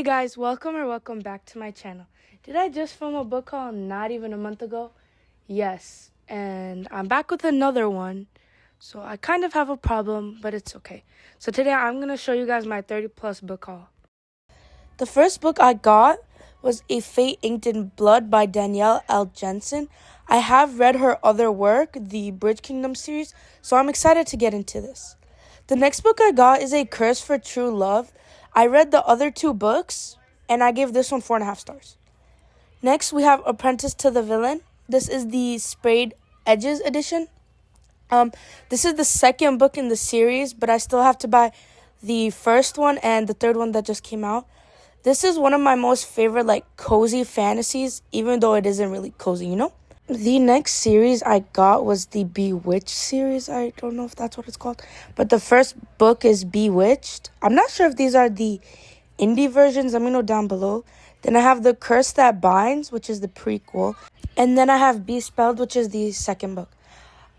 Hey guys, welcome back to my channel. Did I just film a book haul not even a month ago? Yes, and I'm back with another one. So I kind of have a problem, but it's okay. So today I'm going to show you guys my 30 plus book haul. The first book I got was A Fate Inked in Blood by Danielle L. Jensen. I have read her other work, the Bridge Kingdom series, so I'm excited to get into this. The next book I got is A Curse for True Love. I read the other two books, and I gave this one 4.5 stars. Next, we have Apprentice to the Villain. This is the Sprayed Edges edition. This is the second book in the series, but I still have to buy the first one and the third one that just came out. This is one of my most favorite, cozy fantasies, even though it isn't really cozy, you know? The next series I got was the Bewitched series. I don't know if that's what it's called. But the first book is Bewitched. I'm not sure if these are the indie versions. Let me know down below. Then I have The Curse That Binds, which is the prequel. And then I have Bespelled, which is the second book.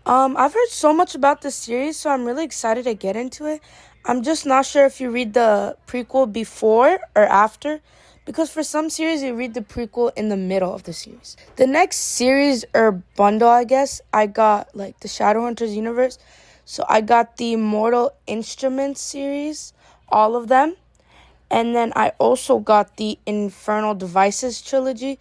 I've heard so much about this series, so I'm really excited to get into it. I'm just not sure if you read the prequel before or after, because for some series, you read the prequel in the middle of the series. The next series or bundle, I guess, I got, the Shadowhunters universe. So I got the Mortal Instruments series, all of them. And then I also got the Infernal Devices trilogy.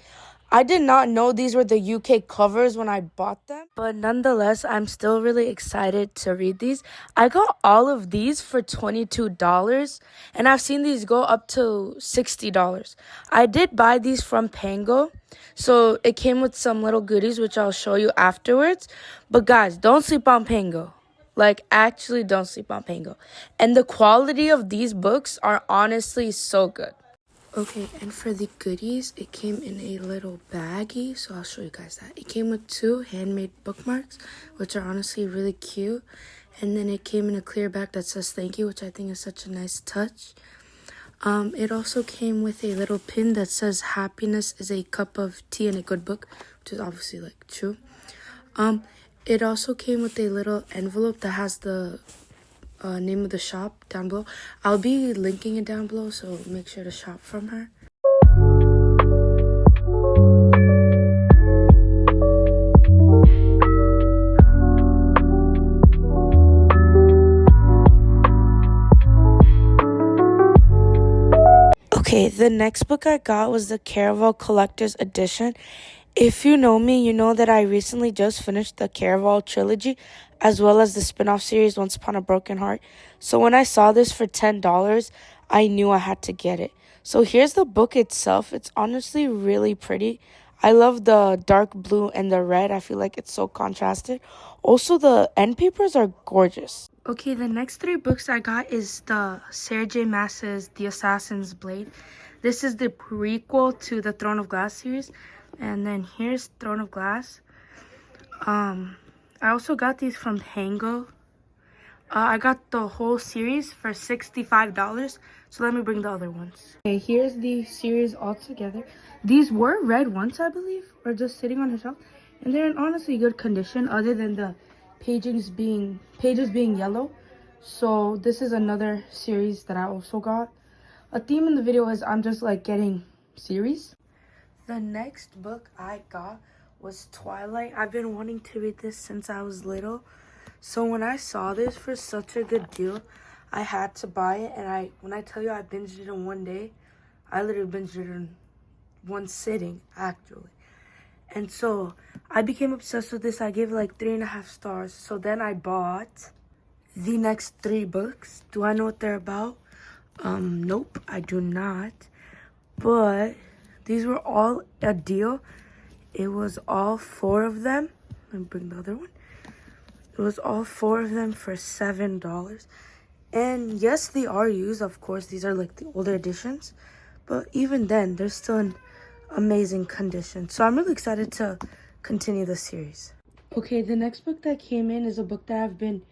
I did not know these were the UK covers when I bought them, but nonetheless, I'm still really excited to read these. I got all of these for $22, and I've seen these go up to $60. I did buy these from Pango, so it came with some little goodies, which I'll show you afterwards. But guys, don't sleep on Pango. Actually, don't sleep on Pango. And the quality of these books are honestly so good. Okay, and for the goodies, it came in a little baggie, so I'll show you guys that. It came with 2 handmade bookmarks, which are honestly really cute. And then it came in a clear bag that says thank you, which I think is such a nice touch. It also came with a little pin that says happiness is a cup of tea and a good book, which is obviously, true. It also came with a little envelope that has the name of the shop down below. I'll be linking it down below, so make sure to shop from her. Okay, the next book I got was the Caraval Collector's Edition. If you know me, you know that I recently just finished the Caraval trilogy, as well as the spin-off series Once Upon a Broken Heart. So when I saw this for $10, I knew I had to get it. So here's the book itself. It's honestly really pretty. I love the dark blue and the red. I feel like it's so contrasted. Also, the end papers are gorgeous. Okay, the next 3 books I got is the Sarah J. Maas's The Assassin's Blade. This is the prequel to the Throne of Glass series. And then here's Throne of Glass. I also got these from Pango. I got the whole series for $65. So let me bring the other ones. Okay, here's the series all together. These were read once, I believe, or just sitting on the shelf. And they're in honestly good condition, other than the pages being yellow. So this is another series that I also got. A theme in the video is I'm just getting series. The next book I got was Twilight. I've been wanting to read this since I was little. So when I saw this for such a good deal, I had to buy it. And when I tell you I binged it in one day, I literally binged it in one sitting, actually. And so I became obsessed with this. I gave it 3.5 stars. So then I bought the next 3 books. Do I know what they're about? Nope, I do not. But these were all a deal. It was all 4 of them. Let me bring the other one. It was all 4 of them for $7. And yes, they are used. Of course, these are the older editions. But even then, they're still in amazing condition. So I'm really excited to continue the series. Okay, the next book that came in is a book that I've been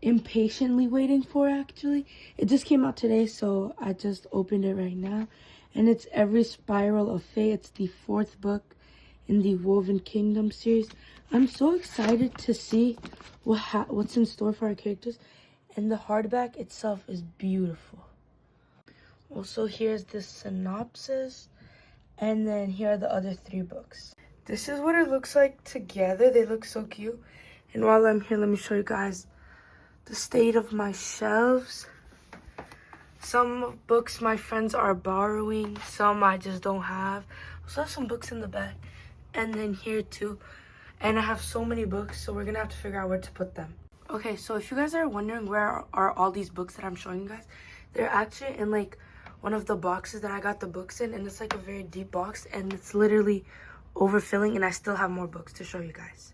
impatiently waiting for, actually. It just came out today, so I just opened it right now. And it's Every Spiral of Fate. It's the 4th book in the Woven Kingdom series. I'm so excited to see what's in store for our characters. And the hardback itself is beautiful. Also, here's the synopsis, and then here are the other 3 books. This is what it looks like together. They look so cute. And while I'm here, let me show you guys the state of my shelves. Some books my friends are borrowing, some I just don't have. I also have some books in the back, and then here too. And I have so many books, so we're gonna have to figure out where to put them. Okay, so if you guys are wondering where are all these books that I'm showing you guys, they're actually in like one of the boxes that I got the books in, and it's like a very deep box, and it's literally overfilling, and I still have more books to show you guys.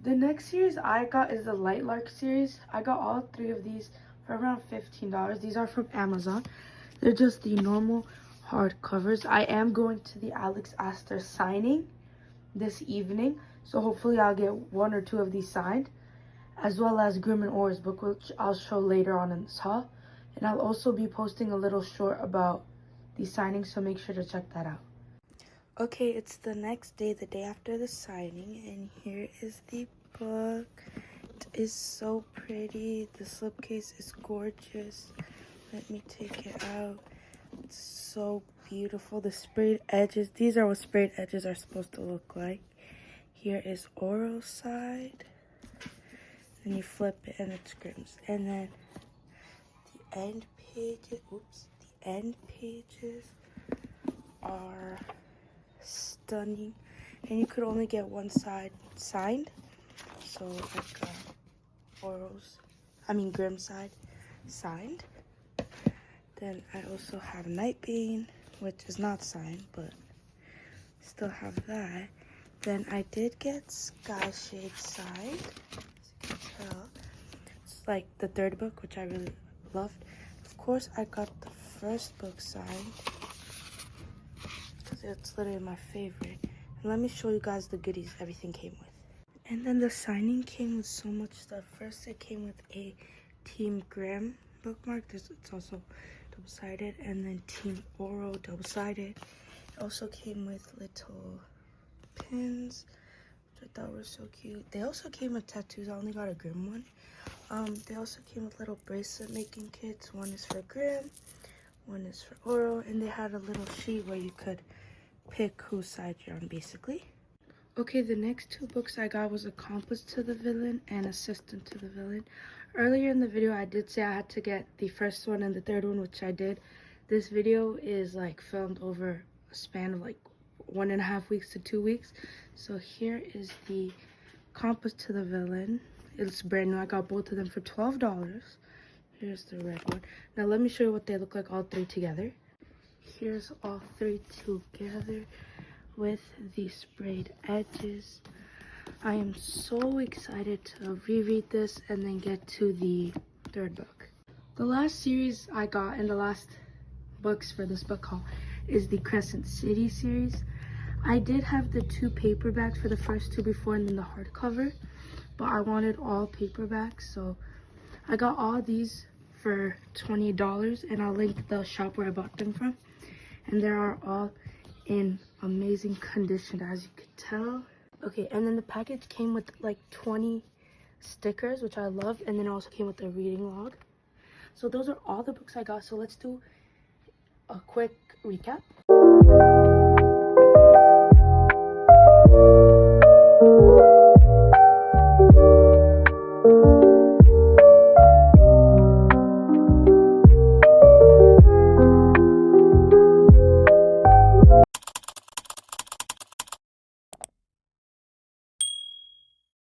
The next series I got is the Light Lark series. I got all 3 of these for around $15. These are from Amazon. They're just the normal hardcovers. I am going to the Alex Astor signing this evening, so hopefully I'll get 1 or 2 of these signed, as well as Grimm and Orr's book, which I'll show later on in this haul. And I'll also be posting a little short about these signings, so make sure to check that out. Okay, it's the next day, the day after the signing, and here is the book. It is so pretty. The slipcase is gorgeous. Let me take it out. It's so beautiful. The sprayed edges, these are what sprayed edges are supposed to look like. Here is Oral side. Then you flip it and it's Grimm's. And then the end pages, the end pages are stunning, and you could only get one side signed, so I got Grimm side signed. Then I also have Nightbane, which is not signed, but still have that. Then I did get Skyshade signed, as you can tell. It's like the 3rd book, which I really loved. Of course, I got the 1st book signed, it's literally my favorite. And let me show you guys the goodies everything came with. And then the signing came with so much stuff. First, it came with a Team Grimm bookmark. It's also double-sided. And then Team Oro double-sided. It also came with little pins, which I thought were so cute. They also came with tattoos. I only got a Grimm one. They also came with little bracelet making kits. One is for Grimm, one is for Oro, and they had a little sheet where you could pick whose side you're on, basically. Okay, the next 2 books I got was Accomplice to the Villain and Assistant to the Villain. Earlier in the video, I did say I had to get the 1st one and the 3rd one, which I did. This video is like filmed over a span of like 1.5 weeks to 2 weeks. So here is the Accomplice to the Villain. It's brand new. I got both of them for $12. Here's the red one. Now let me show you what they look like all 3 together. Here's all 3 together with the sprayed edges. I am so excited to reread this and then get to the 3rd book. The last series I got, and the last books for this book haul, is the Crescent City series. I did have the 2 paperbacks for the first 2 before, and then the hardcover, but I wanted all paperbacks, so I got all these for $20, and I'll link the shop where I bought them from. And they are all in amazing condition, as you could tell. Okay, and then the package came with like 20 stickers, which I love, and then it also came with a reading log. So those are all the books I got. So let's do a quick recap.